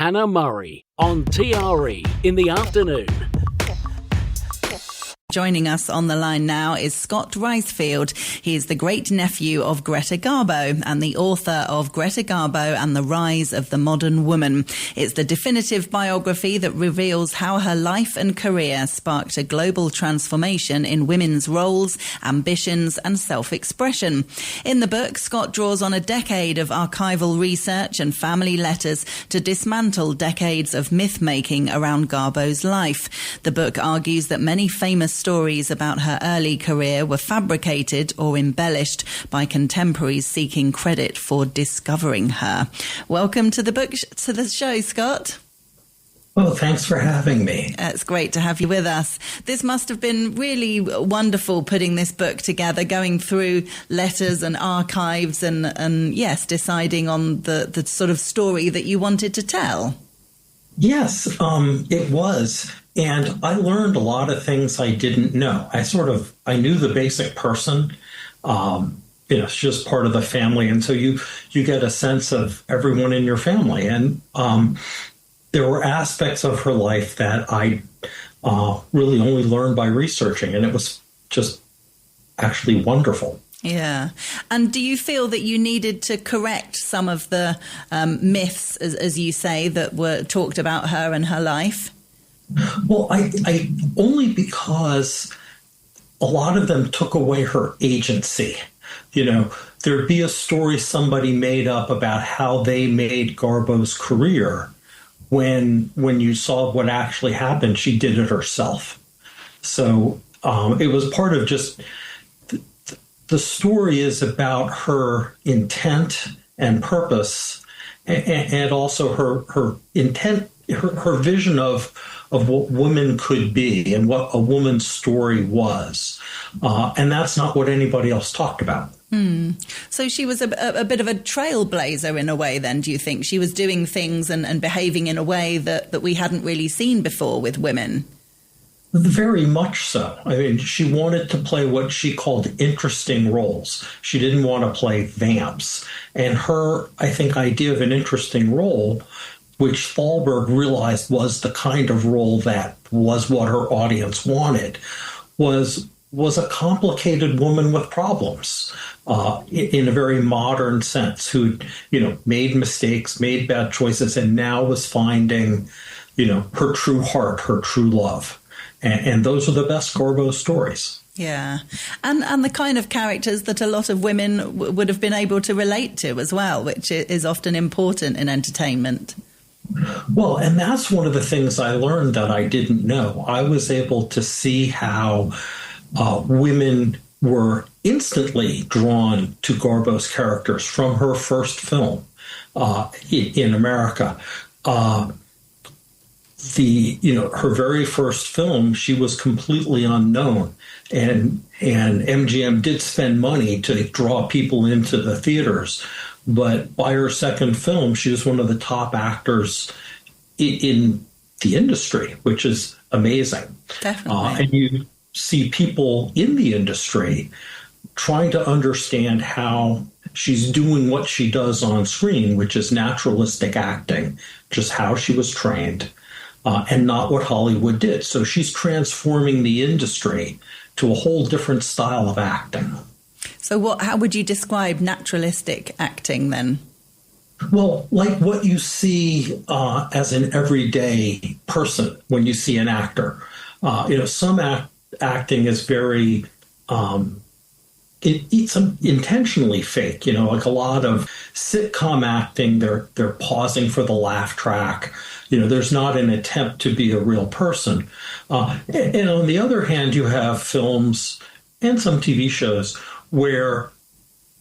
Hannah Murray on TRE in the afternoon. Joining us on the line now is Scott Reisfield. He is the great-nephew of Greta Garbo and the author of Greta Garbo and the Rise of the Modern Woman. It's the definitive biography that reveals how her life and career sparked a global transformation in women's roles, ambitions and self-expression. In the book, Scott draws on a decade of archival research and family letters to dismantle decades of myth-making around Garbo's life. The book argues that many famous stories about her early career were fabricated or embellished by contemporaries seeking credit for discovering her. Welcome to the show, Scott. Well, thanks for having me. It's great to have you with us. This must have been really wonderful putting this book together, going through letters and archives and yes, deciding on the sort of story that you wanted to tell. Yes, it was. And I learned a lot of things I didn't know. I knew the basic person. It's just part of the family. And so you get a sense of everyone in your family. And there were aspects of her life that I really only learned by researching. And it was just actually wonderful. Yeah. And do you feel that you needed to correct some of the myths, as you say, that were talked about her and her life? Well, I only because a lot of them took away her agency. You know, there'd be a story somebody made up about how they made Garbo's career when you saw what actually happened, she did it herself. So it was part of just the story is about her intent and purpose and also her intent, her vision of what women could be and what a woman's story was. And that's not what anybody else talked about. So she was a bit of a trailblazer in a way then, do you think? She was doing things and behaving in a way that we hadn't really seen before with women. Very much so. I mean, she wanted to play what she called interesting roles. She didn't want to play vamps. And her, I think, idea of an interesting role, which Thalberg realized was the kind of role that was what her audience wanted, was a complicated woman with problems in a very modern sense, who, made mistakes, made bad choices, and now was finding, her true heart, her true love. And those are the best Garbo stories. Yeah. And the kind of characters that a lot of women would have been able to relate to as well, which is often important in entertainment. Well, and that's one of the things I learned that I didn't know. I was able to see how women were instantly drawn to Garbo's characters from her first film in America. Her very first film, she was completely unknown, and MGM did spend money to draw people into the theaters. But by her second film, she was one of the top actors in the industry, which is amazing. Definitely. And you see people in the industry trying to understand how she's doing what she does on screen, which is naturalistic acting, just how she was trained. And not what Hollywood did. So she's transforming the industry to a whole different style of acting. So how would you describe naturalistic acting then? Well, like what you see as an everyday person when you see an actor. Some acting is very it's intentionally fake. Like a lot of sitcom acting, they're pausing for the laugh track. There's not an attempt to be a real person. And on the other hand, you have films and some TV shows where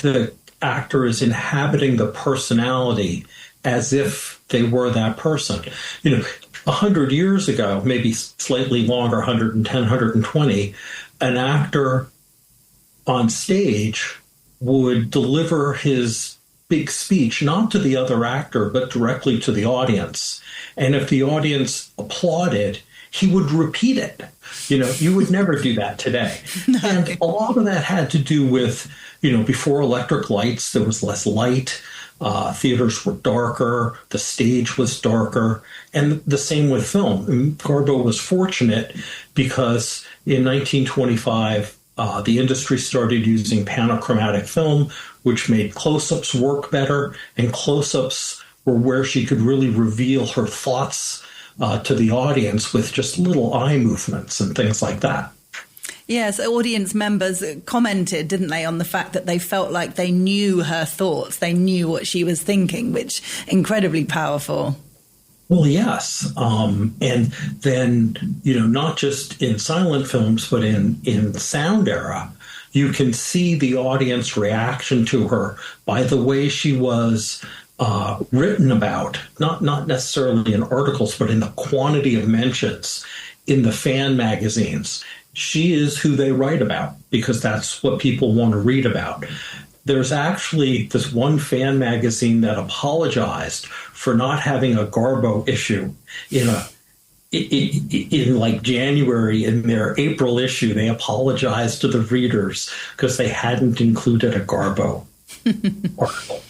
the actor is inhabiting the personality as if they were that person. 100 years ago, maybe slightly longer, 110, 120, an actor on stage would deliver his big speech, not to the other actor, but directly to the audience. And if the audience applauded, he would repeat it. You would never do that today. No. And a lot of that had to do with, before electric lights, there was less light. Theaters were darker, the stage was darker, and the same with film. And Garbo was fortunate because in 1925, the industry started using panachromatic film, which made close-ups work better, and close-ups were where she could really reveal her thoughts to the audience with just little eye movements and things like that. Yes, audience members commented, didn't they, on the fact that they felt like they knew her thoughts, they knew what she was thinking, which incredibly powerful. Well, yes. And then, not just in silent films, but in sound era, you can see the audience reaction to her by the way she was written about, not necessarily in articles, but in the quantity of mentions in the fan magazines. She is who they write about because that's what people want to read about. There's actually this one fan magazine that apologized for not having a Garbo issue in like January. In their April issue, they apologized to the readers because they hadn't included a Garbo article.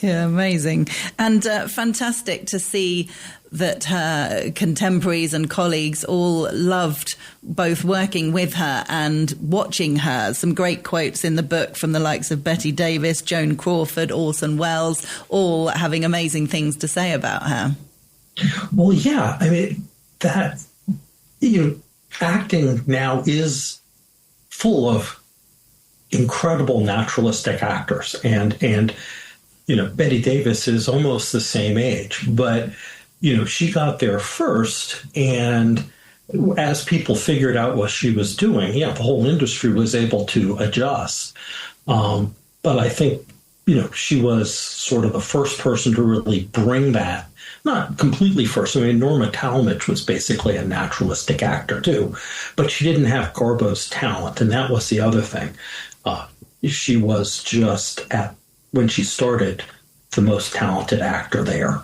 Yeah, amazing. And fantastic to see that her contemporaries and colleagues all loved both working with her and watching her. Some great quotes in the book from the likes of Bette Davis, Joan Crawford, Orson Welles, all having amazing things to say about her. Well, yeah, I mean, that, acting now is full of incredible naturalistic actors. And Bette Davis is almost the same age, but she got there first, and as people figured out what she was doing, the whole industry was able to adjust. But I think, she was sort of the first person to really bring that. Not completely first. I mean, Norma Talmadge was basically a naturalistic actor too, but she didn't have Garbo's talent, and that was the other thing. She was just when she started, the most talented actor there.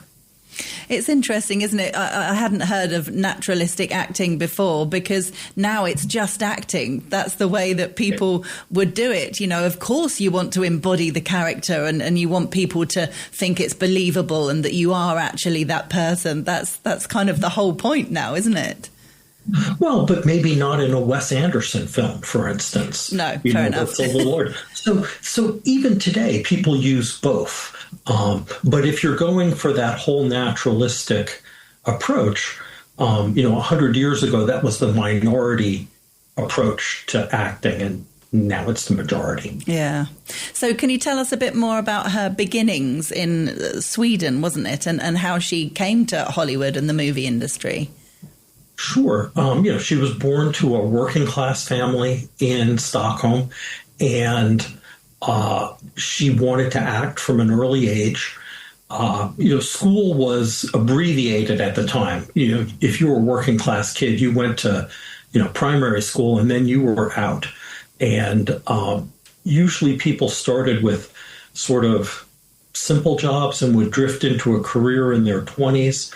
It's interesting, isn't it? I hadn't heard of naturalistic acting before because now it's just acting. That's the way that people would do it. Of course you want to embody the character and you want people to think it's believable and that you are actually that person. That's kind of the whole point now, isn't it? Well, but maybe not in a Wes Anderson film, for instance. No, fair enough. So even today, people use both. But if you're going for that whole naturalistic approach, 100 years ago, that was the minority approach to acting, and now it's the majority. Yeah. So can you tell us a bit more about her beginnings in Sweden, wasn't it, and how she came to Hollywood and the movie industry? Sure. She was born to a working class family in Stockholm, and she wanted to act from an early age. School was abbreviated at the time. If you were a working class kid, you went to, primary school and then you were out. And usually people started with sort of simple jobs and would drift into a career in their 20s.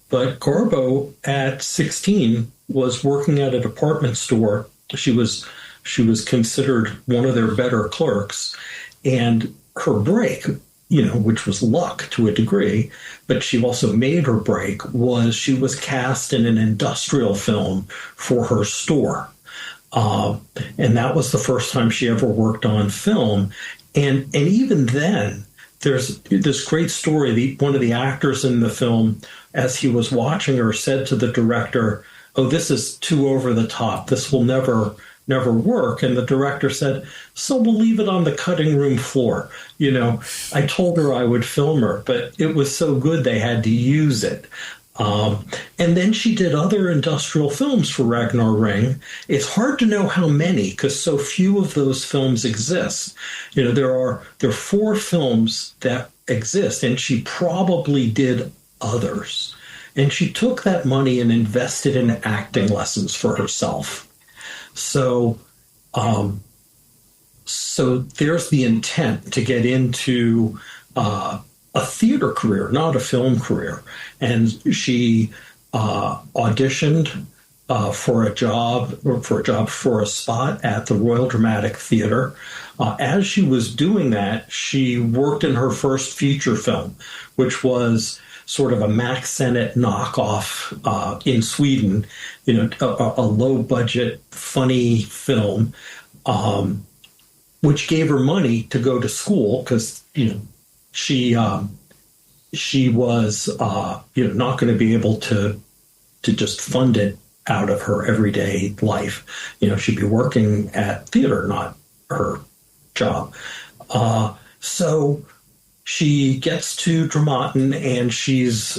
But Garbo, at 16, was working at a department store. She was considered one of their better clerks. And her break, which was luck to a degree, but she also made her break, was she was cast in an industrial film for her store. And that was the first time she ever worked on film. And even then, there's this great story. One of the actors in the film, as he was watching her, said to the director, "Oh, this is too over the top. This will never work." And the director said, "So we'll leave it on the cutting room floor." I told her I would film her, but it was so good they had to use it. And then she did other industrial films for Ragnar Ring. It's hard to know how many because so few of those films exist. There are 4 films that exist, and she probably did others. And she took that money and invested in acting lessons for herself. So there's the intent to get into a theater career, not a film career. And she auditioned for a spot at the Royal Dramatic Theatre. As she was doing that, she worked in her first feature film, which was sort of a Max Sennett knockoff in Sweden, a low budget, funny film, which gave her money to go to school because, she was, not going to be able to just fund it out of her everyday life. She'd be working at theater, not her job. So she gets to Dramaten and she's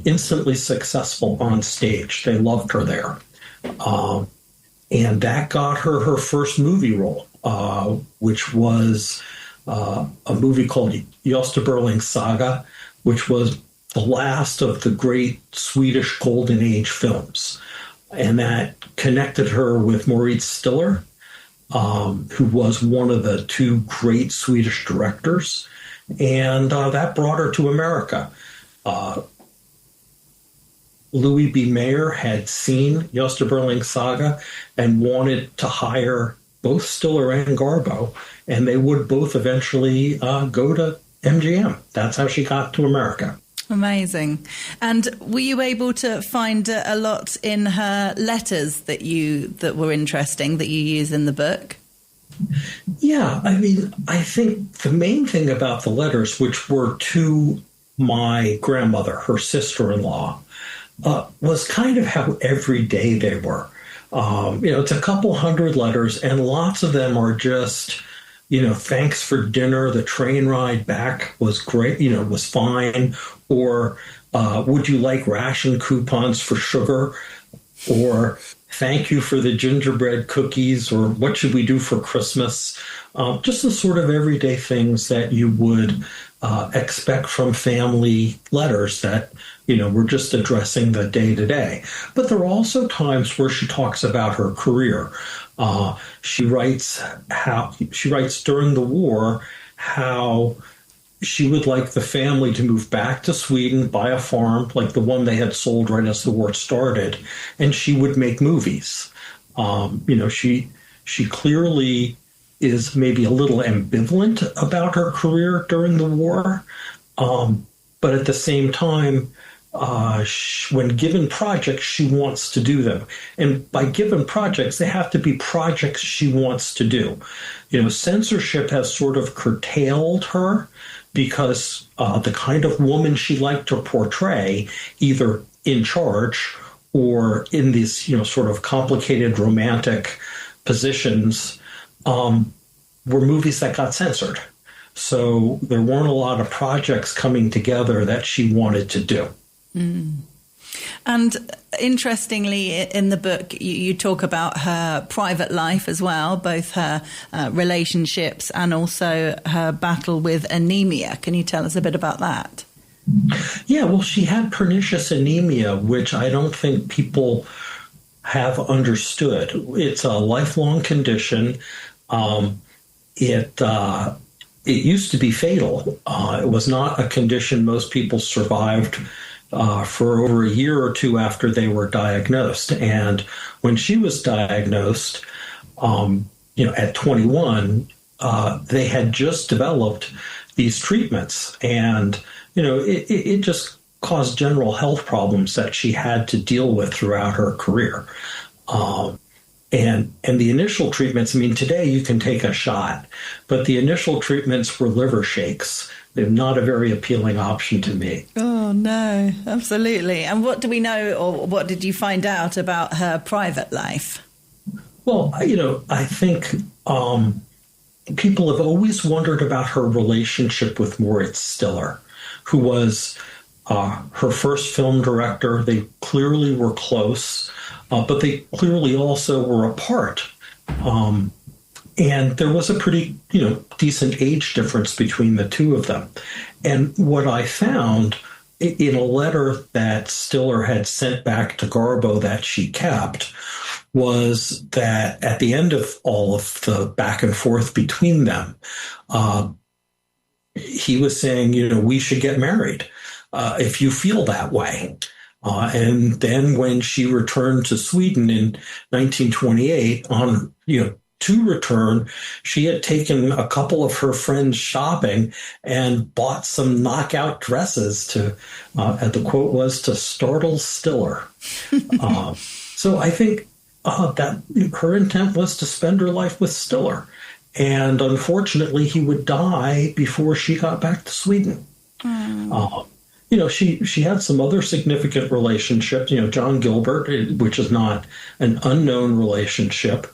instantly successful on stage. They loved her there. And that got her first movie role, which was a movie called Gösta Saga, which was the last of the great Swedish Golden Age films. And that connected her with Maurice Stiller, who was one of the two great Swedish directors. And that brought her to America. Louis B. Mayer had seen Gösta Saga and wanted to hire both Stiller and Garbo, and they would both eventually go to MGM. That's how she got to America. Amazing. And were you able to find a lot in her letters that were interesting that you use in the book? Yeah, I think the main thing about the letters, which were to my grandmother, her sister-in-law, was kind of how everyday they were. It's a couple hundred letters, and lots of them are just, thanks for dinner. The train ride back was great, was fine. Or would you like ration coupons for sugar? Or thank you for the gingerbread cookies, or what should we do for Christmas? Just the sort of everyday things that you would expect from family letters that, were just addressing the day-to-day. But there are also times where she talks about her career. She writes during the war how she would like the family to move back to Sweden, buy a farm like the one they had sold right as the war started, and she would make movies. She clearly is maybe a little ambivalent about her career during the war, but at the same time, when given projects, she wants to do them. And by given projects, they have to be projects she wants to do. Censorship has sort of curtailed her because the kind of woman she liked to portray, either in charge or in these, sort of complicated romantic positions, were movies that got censored. So there weren't a lot of projects coming together that she wanted to do. Mm. And interestingly, in the book, you talk about her private life as well, both her relationships and also her battle with anemia. Can you tell us a bit about that? Yeah, well, she had pernicious anemia, which I don't think people have understood. It's a lifelong condition. It used to be fatal. It was not a condition most people survived for over a year or two after they were diagnosed. And when she was diagnosed, at 21, they had just developed these treatments. And, it just caused general health problems that she had to deal with throughout her career. And the initial treatments, today you can take a shot, but the initial treatments were liver shakes. They're not a very appealing option to me. Oh, no, absolutely. And what do we know, or what did you find out about her private life? Well, I think people have always wondered about her relationship with Moritz Stiller, who was her first film director. They clearly were close, but they clearly also were apart. And there was a pretty, decent age difference between the two of them. And what I found in a letter that Stiller had sent back to Garbo that she kept was that at the end of all of the back and forth between them, he was saying, we should get married if you feel that way. And then when she returned to Sweden in 1928 to return, she had taken a couple of her friends shopping and bought some knockout dresses and the quote was, to startle Stiller. So I think that her intent was to spend her life with Stiller. And unfortunately, he would die before she got back to Sweden. She had some other significant relationships, John Gilbert, which is not an unknown relationship.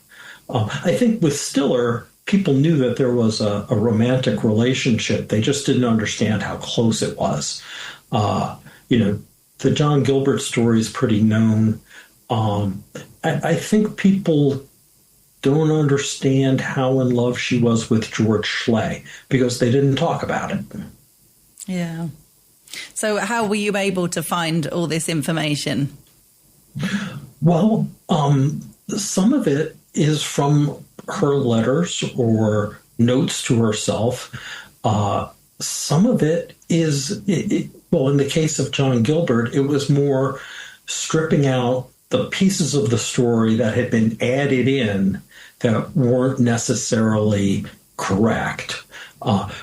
I think with Stiller, people knew that there was a romantic relationship. They just didn't understand how close it was. The John Gilbert story is pretty known. I think people don't understand how in love she was with George Schley because they didn't talk about it. Yeah. So how were you able to find all this information? Well, some of it is from her letters or notes to herself. Some of it is, in the case of John Gilbert, it was more stripping out the pieces of the story that had been added in that weren't necessarily correct.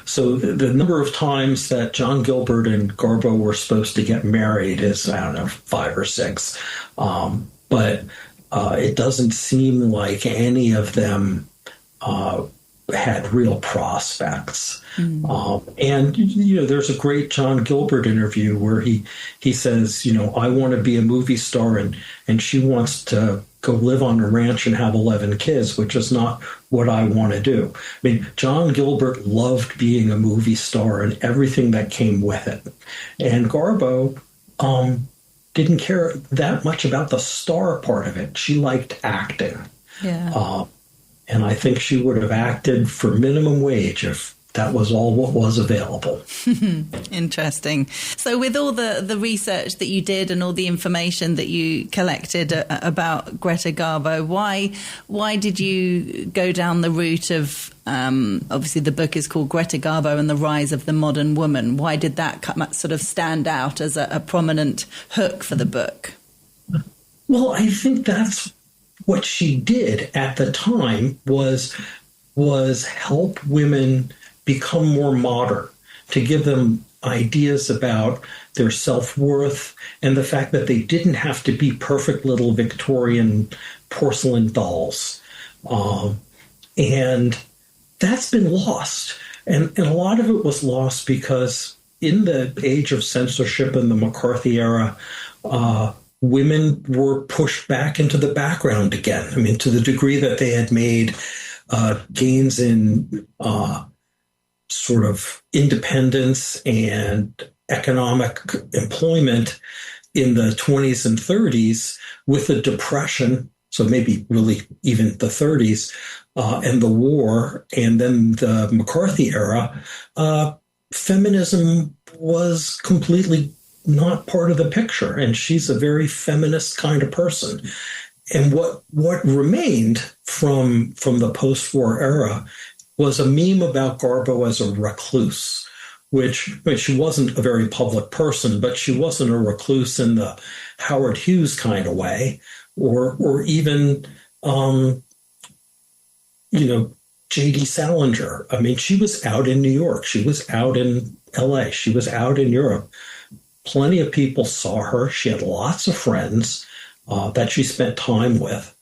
So the number of times that John Gilbert and Garbo were supposed to get married is, 5 or 6. But it doesn't seem like any of them had real prospects. And there's a great John Gilbert interview where he says, I want to be a movie star and she wants to go live on a ranch and have 11 kids, which is not what I want to do. I mean, John Gilbert loved being a movie star and everything that came with it. And Garbo didn't care that much about the star part of it. She liked acting. Yeah. And I think she would have acted for minimum wage if that was all what was available. Interesting. So with all the research that you did and all the information that you collected about Greta Garbo, why did you go down the route of, obviously the book is called Greta Garbo and the Rise of the Modern Woman. Why did that sort of stand out as a prominent hook for the book? Well, I think that's what she did at the time was help women become more modern, to give them ideas about their self-worth and the fact that they didn't have to be perfect little Victorian porcelain dolls. And that's been lost. And a lot of it was lost because in the age of censorship in the McCarthy era, women were pushed back into the background again. I mean, to the degree that they had made gains in sort of independence and economic employment in the 20s and 30s with the Depression, so maybe really even the 30s, and the war, and then the McCarthy era, feminism was completely not part of the picture. And she's a very feminist kind of person. And what remained from the post-war era was a meme about Garbo as a recluse, which she wasn't a very public person, but she wasn't a recluse in the Howard Hughes kind of way, or even, J.D. Salinger. I mean, she was out in New York. She was out in L.A. She was out in Europe. Plenty of people saw her. She had lots of friends that she spent time with.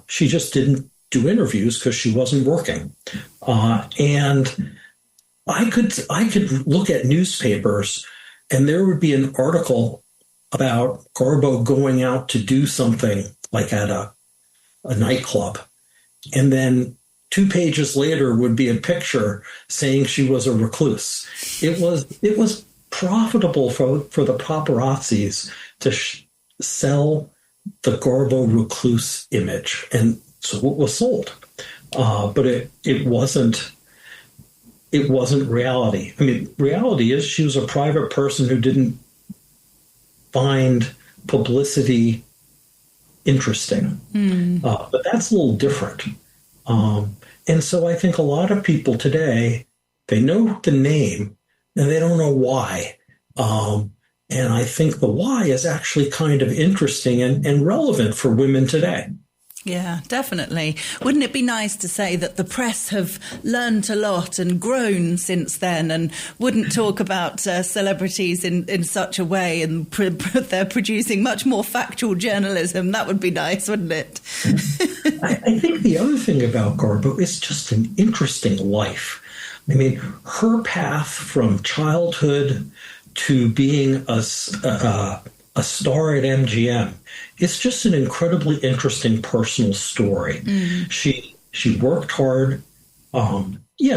She just didn't do interviews because she wasn't working. And I could look at newspapers and there would be an article about Garbo going out to do something like at a nightclub. And then 2 pages later would be a picture saying she was a recluse. It was profitable for the paparazzis to sell the Garbo recluse image. And so it was sold. But it wasn't reality. I mean, reality is she was a private person who didn't find publicity interesting. But that's a little different. And so I think a lot of people today, they know the name and they don't know why. And I think the why is actually kind of interesting and relevant for women today. Yeah, definitely. Wouldn't it be nice to say that the press have learnt a lot and grown since then, and wouldn't talk about celebrities in such a way, and they're producing much more factual journalism? That would be nice, wouldn't it? I think the other thing about Garbo is just an interesting life. I mean, her path from childhood to being a star at MGM is just an incredibly interesting personal story. Mm. She worked hard.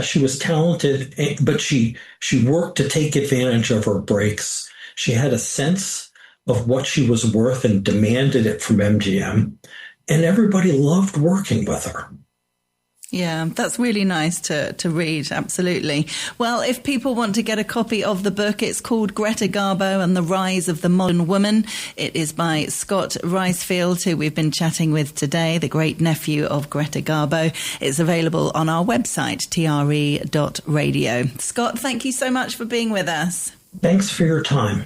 She was talented, but she worked to take advantage of her breaks. She had a sense of what she was worth and demanded it from MGM, and everybody loved working with her. Yeah, that's really nice to read. Absolutely. Well, if people want to get a copy of the book, it's called Greta Garbo and the Rise of the Modern Woman. It is by Scott Reisfield, who we've been chatting with today, the great nephew of Greta Garbo. It's available on our website, tre.radio. Scott, thank you so much for being with us. Thanks for your time.